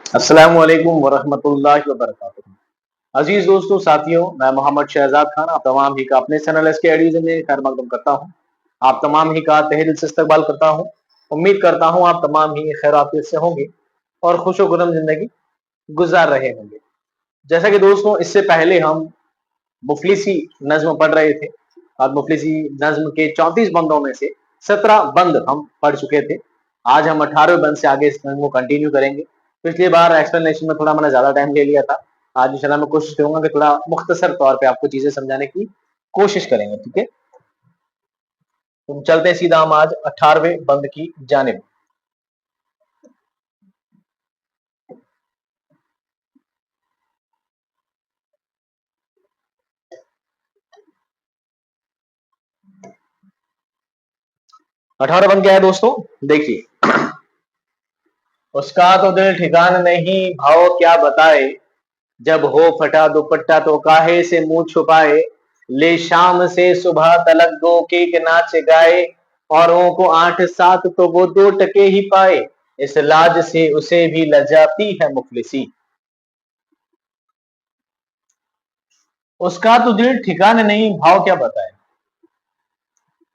अस्सलामुअलैकुम वरहमतुल्लाहि वबरकातुहू। अजीज दोस्तों साथियों, मैं मोहम्मद शहजाद खान आप तमाम ही का अपने चैनल एस के एडियो में खैर मकदम करता हूँ। आप तमाम ही का तहे दिल से इस्तकबाल करता हूँ। उम्मीद करता हूँ आप तमाम ही खैर आफियत से होंगे और खुशो-खुर्रम जिंदगी गुजार रहे होंगे। जैसा कि दोस्तों इससे पहले हम मुफलिसी नज्म पढ़ रहे थे और मुफलिसी नज्म के 34 बंदों में से 17 बंद हम पढ़ चुके थे। आज हम 18वें बंद से आगे इस नज्म को कंटिन्यू करेंगे। पिछली बार एक्सप्लेनेशन में थोड़ा मैंने ज्यादा टाइम ले लिया था। आज इंशाल्लाह मैं कोशिश करूंगा कि थोड़ा मुख्तसर तौर पे आपको चीजें समझाने की कोशिश करेंगे। ठीक है, तो चलते हैं सीधा हम आज 18वें बंद की जानिब। अठारह बंद क्या है दोस्तों, देखिए। उसका तो दिल ठिकाना नहीं, भाव क्या बताए, जब हो फटा दुपट्टा तो काहे से मुंह छुपाए, ले शाम से सुबह तलक दो के नाच गाए, औरों को 8-7 तो वो 2 टके ही पाए, इस लाज से उसे भी लजाती है मुफलिसी। उसका तो दिल ठिकाने नहीं, भाव क्या बताए।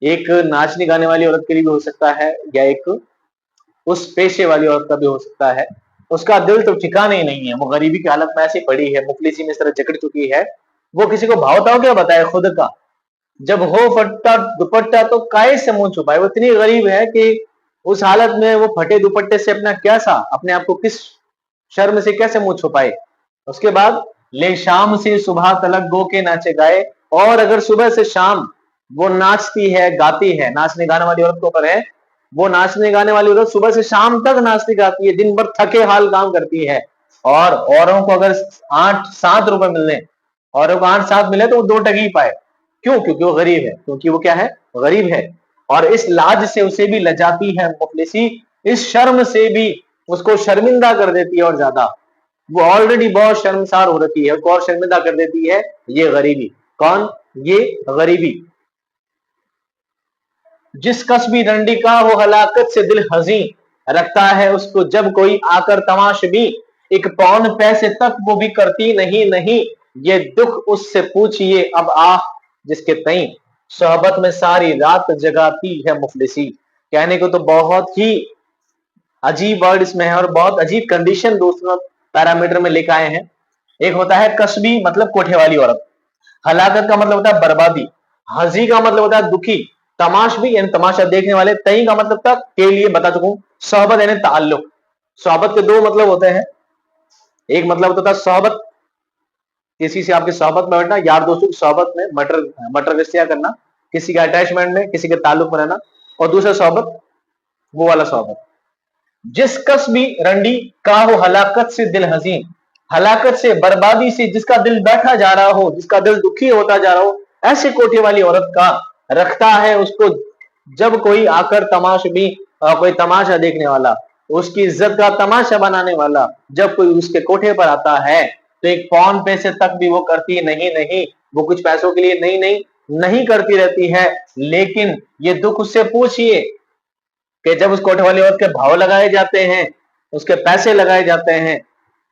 एक नाचने गाने वाली औरत के लिए भी हो सकता है या एक उस पेशे वाली औरत का भी हो सकता है। उसका दिल तो ठिकाने ही नहीं है, वो गरीबी की हालत में ऐसी पड़ी है, मुफलिसी में इस तरह जकड़ चुकी है, वो किसी को भाव ताव क्या बताए खुद का। जब हो फटता दुपट्टा तो काहे से मुंह छुपाए, वो इतनी गरीब है कि उस हालत में वो फटे दुपट्टे से अपना कैसा अपने आप को किस शर्म से कैसे मुंह छुपाए। उसके बाद ले शाम से सुबह तलक गो के नाचे गाए, और अगर सुबह से शाम वो नाचती है गाती है, नाचने गाने वाली औरत के ऊपर है, वो नाचने गाने वाली औरत सुबह से शाम तक नाचती गाती है, दिन भर थके हाल काम करती है, और औरों को अगर 8-7 रुपए मिलने, औरों को 8-7 मिले तो वो 2 टके ही पाए। क्यों? क्योंकि वो गरीब है, क्योंकि वो क्या है, गरीब है। और इस लाज से उसे भी लजाती है मुफलिसी, इस शर्म से भी उसको शर्मिंदा कर देती है, और ज्यादा वो ऑलरेडी बहुत शर्मसार हो रखी है, उसको और शर्मिंदा कर देती है ये गरीबी। कौन? ये गरीबी। जिस कसबी रंडी का हो हलाकत से दिल हजी, रखता है उसको जब कोई आकर तमाशबी, एक पौन पैसे तक वो भी करती नहीं नहीं, ये दुख उससे पूछिए अब आह जिसके तई, सोहबत में सारी रात जगाती है मुफलिसी। कहने को तो बहुत ही अजीब वर्ड इसमें है और बहुत अजीब कंडीशन दोस्तों पैरामीटर में लेकर आए हैं। एक होता है कसबी, मतलब कोठे वाली औरत। हलाकत का मतलब होता है बर्बादी। हजी का मतलब होता है दुखी। तमाशबी यानी तमाशा देखने वाले। तई का मतलब तक के लिए बता चुका हूं। सोहबत यानी ताल्लुक। सोहबत के 2 मतलब होते हैं। एक मतलब होता है सोहबत, किसी से आपकी सोहबत में बैठना, यार दोस्तों की सोहबत में मटर मटर गश्तियां करना, किसी के अटैचमेंट में, किसी के ताल्लुक में रहना। और दूसरा सोहबत, वो वाला सोहबत। जिस कसबी रंडी का हो हलाकत से दिल हजीन, हलाकत से, बर्बादी से जिसका दिल बैठा जा रहा हो, जिसका दिल दुखी होता जा रहा हो, ऐसे कोठे वाली औरत का रखता है उसको जब कोई आकर तमाशबी, कोई तमाशा देखने वाला, उसकी इज्जत का तमाशा बनाने वाला जब कोई उसके कोठे पर आता है, तो एक पौन पैसे तक भी वो करती नहीं नहीं, वो कुछ पैसों के लिए नहीं नहीं नहीं करती रहती है। लेकिन ये दुख उससे पूछिए कि जब उस कोठे वाली औरत के भाव लगाए जाते हैं, उसके पैसे लगाए जाते हैं,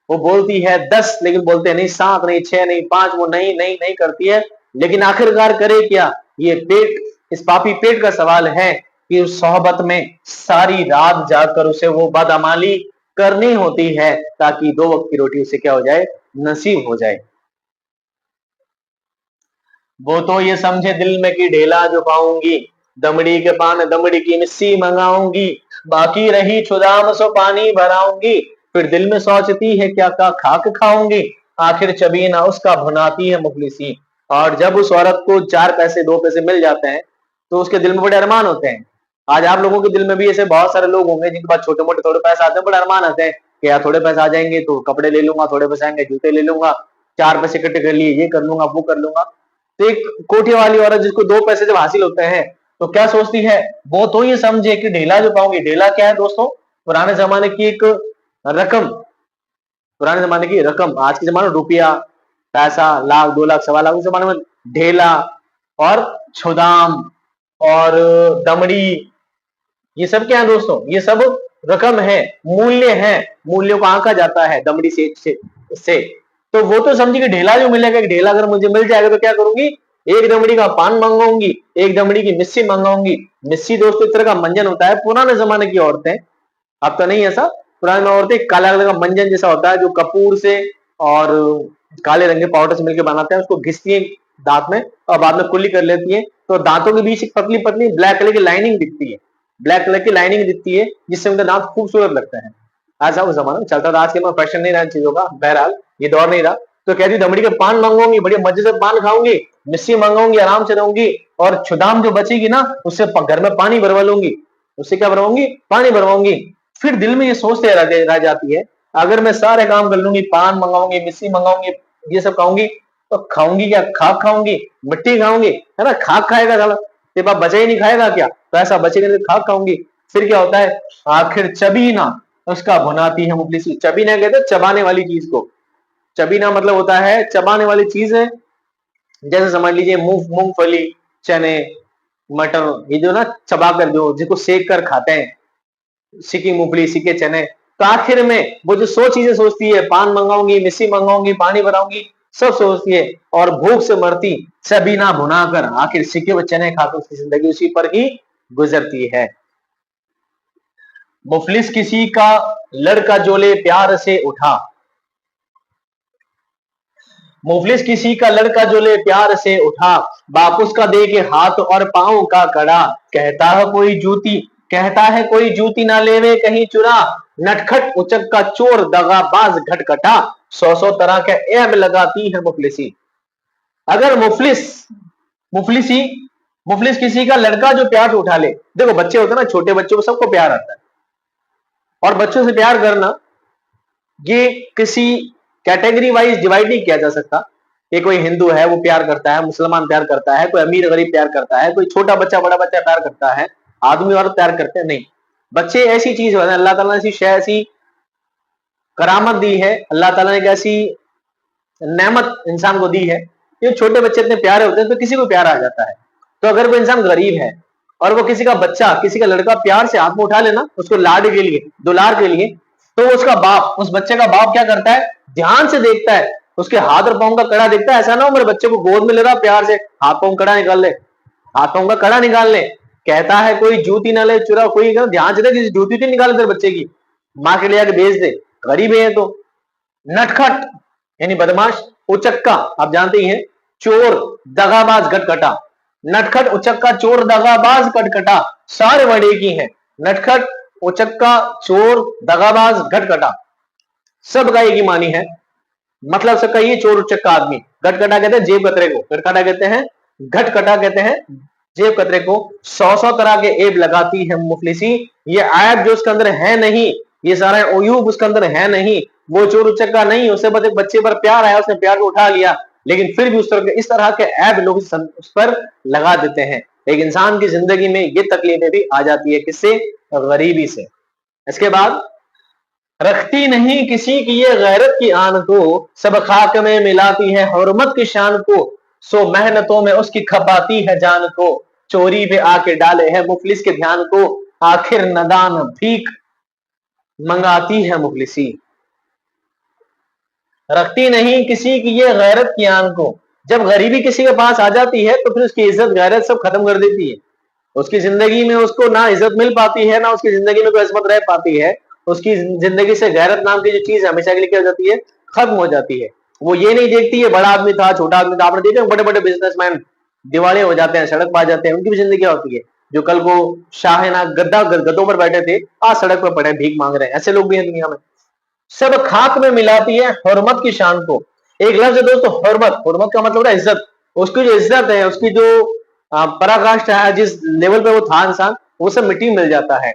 वो बोलती है 10, लेकिन बोलते नहीं 7, नहीं 6, नहीं 5, वो नहीं नहीं नहीं करती है। लेकिन आखिरकार करे क्या, ये पेट, इस पापी पेट का सवाल है कि उस सोहबत में सारी रात जाकर उसे वो बदअमाली करनी होती है, ताकि 2 वक्त की रोटी उसे क्या हो जाए, नसीब हो जाए। वो तो ये समझे दिल में कि ढेला जो पाऊंगी, दमड़ी के पान दमड़ी की मिस्सी मंगाऊंगी, बाकी रही छुदाम सो पानी भराऊंगी, फिर दिल में सोचती है क्या का खाक खाऊंगी, आखिर चबीना उसका भुनाती है मुफलिसी। और जब उस औरत को 4 पैसे 2 पैसे मिल जाते हैं, तो उसके दिल में बड़े अरमान होते हैं। आज आप लोगों के दिल में भी ऐसे बहुत सारे लोग होंगे जिनके पास छोटे मोटे थोड़े पैसे आते हैं, बड़े अरमान आते हैं कि यार थोड़े पैसे आ जाएंगे तो कपड़े ले लूंगा, थोड़े पैसे आएंगे जूते ले लूंगा, 4 पैसे इकट्ठे कर लिए ये कर लूंगा वो कर लूंगा। तो एक कोठी वाली औरत जिसको 2 पैसे जब हासिल होते हैं, तो क्या सोचती है, वो तो ये समझे कि ढेला जो पाऊंगी। ढेला क्या है दोस्तों? पुराने जमाने की एक रकम, पुराने जमाने की रकम। आज के जमाने में रुपया, पैसा, लाख 2 लाख 1.25 लाख, उस जमाने में ढेला और छुदाम और दमड़ी, ये सब क्या है दोस्तों, ये सब रकम है, मूल्य है, मूल्यों को आंका जाता है दमड़ी से तो वो तो समझिए कि ढेला जो मिलेगा, एक ढेला अगर मुझे मिल जाएगा तो क्या करूंगी, एक दमड़ी का पान मंगाऊंगी, एक दमड़ी की मिस्सी मंगाऊंगी। मिस्सी दोस्तों इस तरह का मंजन होता है, पुराने जमाने की औरतें, अब तो नहीं ऐसा, पुराने में औरतें काला कलर का मंजन जैसा होता है जो कपूर से और काले रंग के पाउडर से मिलकर बनाते हैं, उसको घिसती है दांत में और बाद में कुल्ली कर लेती है, तो दांतों के बीच एक पतली पतली ब्लैक कलर की लाइनिंग दिखती है, ब्लैक कलर की लाइनिंग दिखती है जिससे उनका दांत खूबसूरत लगता है। ऐसा उस जमाना में चलता था, आज के में फैशन नहीं रहा चीजों का, बहरहाल ये दौर नहीं रहा। तो कहती दमड़ी के पान मंगाऊंगी, बड़े मजे से पान खाऊंगी, मिस्सी मंगाऊंगी, आराम से रहूंगी, और छुदाम जो बचेगी ना उससे घर में पानी भरवा लूंगी, उससे क्या भरवाऊंगी, पानी भरवाऊंगी। फिर दिल में ये सोचते रह जाती है, अगर मैं सारे काम कर लूंगी, पान मंगाऊंगी, मिस्सी मंगाऊंगी, ये सब खाऊंगी, तो खाऊंगी क्या, खाक खाऊंगी, मिट्टी खाऊंगी, है ना, खाक खाएगा साला, ये बाप बचा ही नहीं खाएगा क्या, तो ऐसा बचेगा नहीं, खाक खाऊंगी। फिर क्या होता है, आखिर चबीना उसका भुनाती है मुफलिसी। चबीना कहते हैं चबाने वाली चीज को, चबीना मतलब होता है चबाने वाली चीज है, जैसे समझ लीजिए मूंगफली, चने, मटर, ये जो ना चबा कर जो जिसको सेक कर खाते हैं, सिकी मूंगफली, सिके चने। तो आखिर में वो जो 100 चीजें सोचती है, पान मंगाऊंगी, मिस्सी मंगाऊंगी, पानी भराऊंगी, सब सोचती है, और भूख से मरती सबीना भुनाकर आखिर सिके व चने खाकर उसकी जिंदगी उसी पर ही गुजरती है। मुफलिस किसी का लड़का जोले प्यार से उठा, मुफलिस किसी का लड़का जो ले प्यार से उठा, बाप उसका दे के हाथ और पांव का कड़ा, कहता है कोई जूती, कहता है कोई जूती ना लेवे कहीं चुरा, नटखट उचक का चोर दगाबाज घटकटा, 100 तरह के ऐब लगाती है मुफलिसी। अगर मुफलिस मुफलिसी मुफलिस किसी का लड़का जो प्यार उठा ले, देखो बच्चे होते हैं ना, छोटे बच्चों को सबको प्यार आता है, और बच्चों से प्यार करना ये किसी कैटेगरी वाइज डिवाइड नहीं किया जा सकता कि कोई हिंदू है वो प्यार करता है, मुसलमान प्यार करता है, कोई अमीर गरीब प्यार करता है, कोई छोटा बच्चा बड़ा बच्चा प्यार करता है, आदमी औरत प्यार करते हैं, नहीं। बच्चे ऐसी चीज है, अल्लाह ताला ने ऐसी शय, ऐसी करामत दी है, अल्लाह ताला ने एक ऐसी नेमत इंसान को दी है, ये छोटे बच्चे इतने प्यारे होते हैं तो किसी को प्यार आ जाता है। तो अगर कोई इंसान गरीब है और वो किसी का बच्चा, किसी का लड़का प्यार से हाथ में उठा लेना उसको लाड के लिए, दुलार के लिए, तो उसका बाप, उस बच्चे का बाप क्या करता है, ध्यान से देखता है, उसके हाथ और पांव का कड़ा देखता है, ऐसा ना हो मेरे बच्चे को गोद में ले रहा प्यार से हाथ पांव कड़ा निकाल ले, हाथ पांव का कड़ा निकाल ले। कहता है कोई जूती ना ले चुरा, कोई ध्यान से किसी जूती तो निकाले तेरे बच्चे की, माँ के ले आके बेच दे, गरीब है तो। नटखट यानी बदमाश, उचक्का आप जानते ही हैं, चोर दगाबाज गटकटा, नटखट उचक्का चोर दगाबाज कटकटा, सारे वर्ड एक ही हैं, नटखट उचक्का चोर दगाबाज गटकटा, सब का एक ही मानी है, मतलब सबका ये चोर उचक्का आदमी। गटकटा कहते हैं जेब कतरे को, गटकटा कहते हैं, घटकटा कहते हैं जेब कतरे को। 100 तरह के ऐब लगाती है मुफलिसी, ये ऐब जो उसके अंदर है नहीं, ये सारा उयूब उसके अंदर है नहीं, वो चोर उचक्का नहीं, उसे बस एक बच्चे पर प्यार आया, उसने प्यार को उठा लिया, लेकिन फिर भी इस तरह के ऐब लोग उस पर लगा देते हैं। एक इंसान की जिंदगी में ये तकलीफें भी आ जाती है, किससे, गरीबी से। इसके बाद, रखती नहीं किसी की ये गैरत की आन को, सब खाक में मिलाती है हुर्मत की शान को, सो मेहनतों में उसकी खपाती है जान को, चोरी पे आके डाले है मुफलिस के ध्यान को, आखिर नदान भीख मंगाती है मुफलिसी। रखती नहीं किसी की ये गैरत की आन को, जब गरीबी किसी के पास आ जाती है तो फिर उसकी इज्जत गैरत सब खत्म कर देती है, उसकी जिंदगी में उसको ना इज्जत मिल पाती है, ना उसकी जिंदगी में कोई इज्जत रह पाती है, उसकी जिंदगी से गैरत नाम की जो चीज हमेशा के लिए क्या हो जाती है, खत्म हो जाती है। वो ये नहीं देखती है बड़ा आदमी था छोटा आदमी था, आपने देखा बड़े बड़े बिजनेसमैन दिवालिया हो जाते हैं, सड़क पर आ जाते हैं, उनकी भी जिंदगी क्या होती है, जो कल को शाह गद्दों पर बैठे थे आज सड़क पर पड़े भीख मांग रहे हैं, ऐसे लोग भी हैं दुनिया में। सब खाक में मिलाती है हुर्मत की शान को। एक लफ्ज है दोस्तों हुर्मत, हुर्मत का मतलब है इज्जत, उसकी जो इज्जत है, उसकी जो पराकाष्ठा है, जिस लेवल पे वो था इंसान, वो सब मिट्टी मिल जाता है।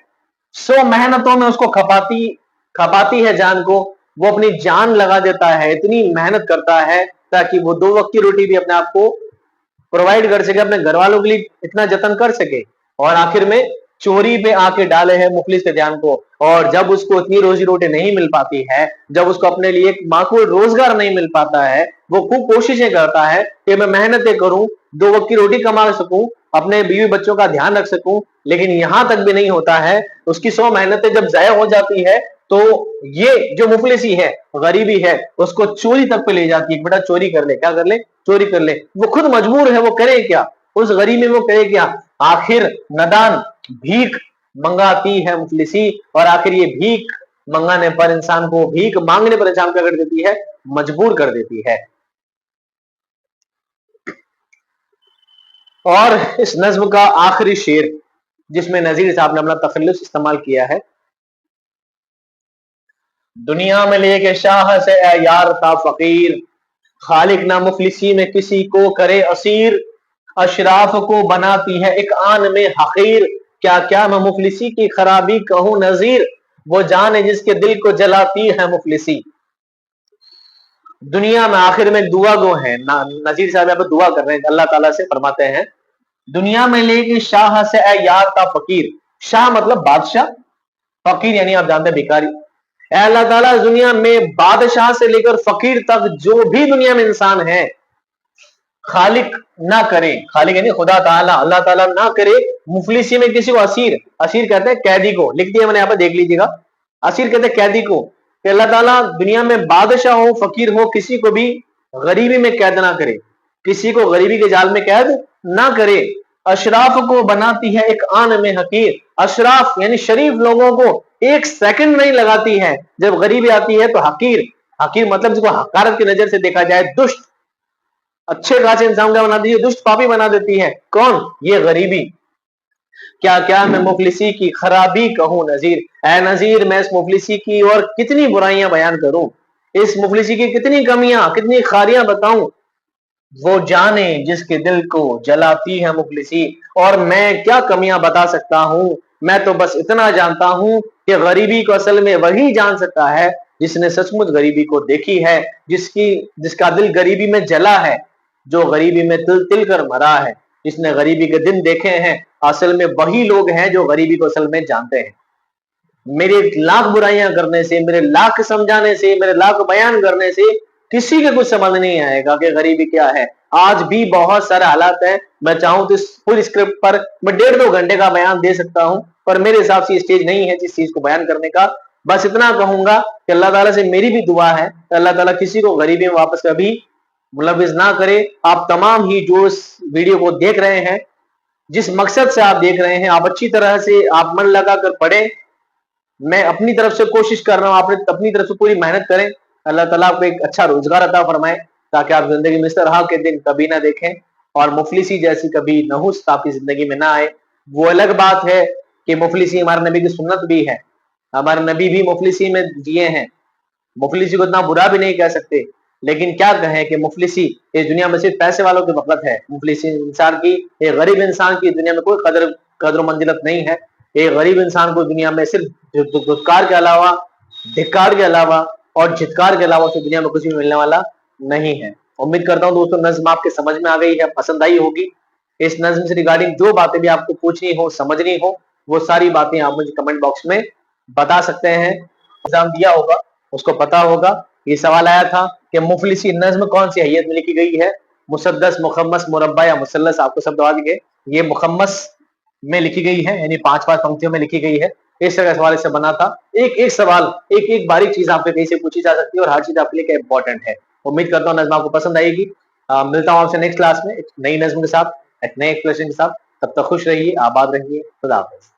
100 मेहनतों में उसको खपाती खपाती है जान को, वो अपनी जान लगा देता है, इतनी मेहनत करता है ताकि वो 2 वक्त की रोटी भी अपने आप को प्रोवाइड कर सके, अपने घर वालों के लिए इतना जतन कर सके, और आखिर में चोरी पे आके डाले है मुफलिस के ध्यान को, और जब उसको इतनी रोजी रोटी नहीं मिल पाती है, जब उसको अपने लिए एक माकूल रोजगार नहीं मिल पाता है, वो खूब कोशिशें करता है कि मैं मेहनतें करूं, दो वक्त की रोटी कमा सकूं, अपने बीवी बच्चों का ध्यान रख सकूं, लेकिन यहां तक भी नहीं होता है। उसकी 100 मेहनतें जब जाया हो जाती है, तो ये जो मुफलिसी है, गरीबी है, उसको चोरी तक पे ले जाती है। बेटा चोरी कर ले, क्या कर ले, चोरी कर ले। वो खुद मजबूर है, वो करे क्या, उस गरीबी में वो करे क्या। आखिर नदान भीख मंगाती है मुफलिसी, और आखिर ये भीख मंगाने पर इंसान को, भीख मांगने पर इंसान क्या कर देती है, मजबूर कर देती है। और इस नज्म का आखिरी शेर जिसमें नजीर साहब ने अपना तखल्लुस इस्तेमाल किया है, दुनिया में लेके शाह से ए यार था फकीर, खालिक ना मुफलिसी में किसी को करे असीर, अशराफ को बनाती है एक आन में हकीर, क्या क्या मैं मुफलिसी की खराबी कहूं नजीर, वो जान है जिसके दिल को जलाती है मुफलिसी। दुनिया में आखिर में एक दुआ गो है, नजीर साहब यहाँ पे दुआ कर रहे हैं, अल्लाह ताला से फरमाते हैं, दुनिया में लेके शाह से ए यार था फकीर, शाह मतलब बादशाह, फकीर यानी आप जानते हैं भिखारी। अल्लाह ताला दुनिया में बादशाह से लेकर फकीर तक जो भी दुनिया में इंसान है, खालिक ना करे, खालिक यानी खुदा ताला, अल्लाह ताला ना करे मुफलिसी में किसी को असीर, असीर कहते हैं कैदी को, लिख दिया मैंने यहाँ पे देख लीजिएगा, असीर कहते हैं कैदी को, कि अल्लाह ताला दुनिया में बादशाह हो, फकीर हो, किसी को भी गरीबी में कैद ना करे, किसी को गरीबी के जाल में कैद ना करे। अशराफ को बनाती है एक आन में हकीर, अशराफ यानी शरीफ लोगों को एक सेकंड नहीं लगाती है, जब गरीबी आती है तो हकीर, हकीर मतलब जिसको हकारत की नजर से देखा जाए, दुष्ट, अच्छे खासे इंसान का बना दीजिए, दुष्ट पापी बना देती है। कौन, ये गरीबी। क्या क्या मैं मुफलिसी की खराबी कहूं नजीर, ऐ नजीर मैं इस मुफलिसी की और कितनी बुराइयां बयान करूं, इस मुफलिसी की कितनी कमियां, कितनी खारियां बताऊं, वो जाने जिसके दिल को जलाती है मुफलिसी। और मैं क्या कमियां बता सकता हूं, मैं तो बस इतना जानता हूं कि गरीबी को असल में वही जान सकता है जिसने सचमुच गरीबी को देखी है, जिसका दिल गरीबी में जला है, जो गरीबी में तिल तिल कर मरा है, जिसने गरीबी के दिन देखे हैं। असल में वही लोग हैं जो गरीबी को असल में जानते हैं। मेरे लाख बुराइयां करने से, मेरे लाख समझाने से, मेरे लाख बयान करने से किसी के कुछ समझ नहीं आएगा कि गरीबी क्या है। आज भी बहुत सारे हालात हैं, मैं चाहूं तो इस पूरी स्क्रिप्ट पर मैं 1.5-2 घंटे का बयान दे सकता हूं, पर मेरे हिसाब से स्टेज नहीं है जिस चीज को बयान करने का। बस इतना कहूंगा कि अल्लाह ताला से मेरी भी दुआ है, अल्लाह ताला किसी को गरीबी में वापस कभी मुलविस ना करे। आप तमाम ही जो इस वीडियो को देख रहे हैं, जिस मकसद से आप देख रहे हैं, आप अच्छी तरह से आप मन लगा कर पढ़े। मैं अपनी तरफ से कोशिश कर रहा हूं, आपने अपनी तरफ से पूरी मेहनत करें। अल्लाह ताला आपको एक अच्छा रोजगार अता फरमाए, ताकि आप जिंदगी में इस तरह के दिन कभी ना देखें, और मुफलिसी जैसी कभी नहुस आपकी जिंदगी में ना आए। वो अलग बात है कि मुफलिसी हमारे नबी की सुन्नत भी है, हमारे नबी भी मुफलिसी में जिए हैं, मुफलिसी को इतना बुरा भी नहीं कह सकते। लेकिन क्या कहें कि मुफलिसी इस दुनिया में सिर्फ पैसे वालों के वक़्त है, मुफलिसी इंसान की, एक गरीब इंसान की दुनिया में कोई कदर मंजिलत नहीं है। एक गरीब इंसान को दुनिया में सिर्फ धुतकार के अलावा, धिक्कार के अलावा और झिटकार के अलावा उसे दुनिया में कुछ भी मिलने वाला नहीं है। उम्मीद करता हूँ दोस्तों नज्म आपके समझ में आ गई है, पसंद आई होगी। इस नज्म से रिगार्डिंग जो बातें भी आपको पूछनी हो, समझनी हो, वो सारी बातें आप मुझे कमेंट बॉक्स में बता सकते हैं। एग्जाम दिया होगा उसको पता होगा। ये सवाल आया था कि मुफलिसी नज्म कौन सी हैयत में लिखी गई है, मुसद्दस, मुखम्मस, मुरब्बा या मुसल्लस, आपको सब बता दिए। ये मुखम्मस में लिखी गई है, यानी 5-5 पंक्तियों में लिखी गई है। इस तरह का सवाल इससे बना था। एक एक सवाल, एक एक बारीक चीज आपसे कहीं से पूछी जा सकती है, और हर चीज आपके लिए इंपॉर्टेंट है। उम्मीद करता हूँ नज्म आपको पसंद आएगी। मिलता हूँ आपसे नेक्स्ट क्लास में एक नई नज्म के साथ, एक नए एक्सप्लेनेशन के साथ। तब तक खुश रहिए, आबाद रहिए, खुदा हाफिज।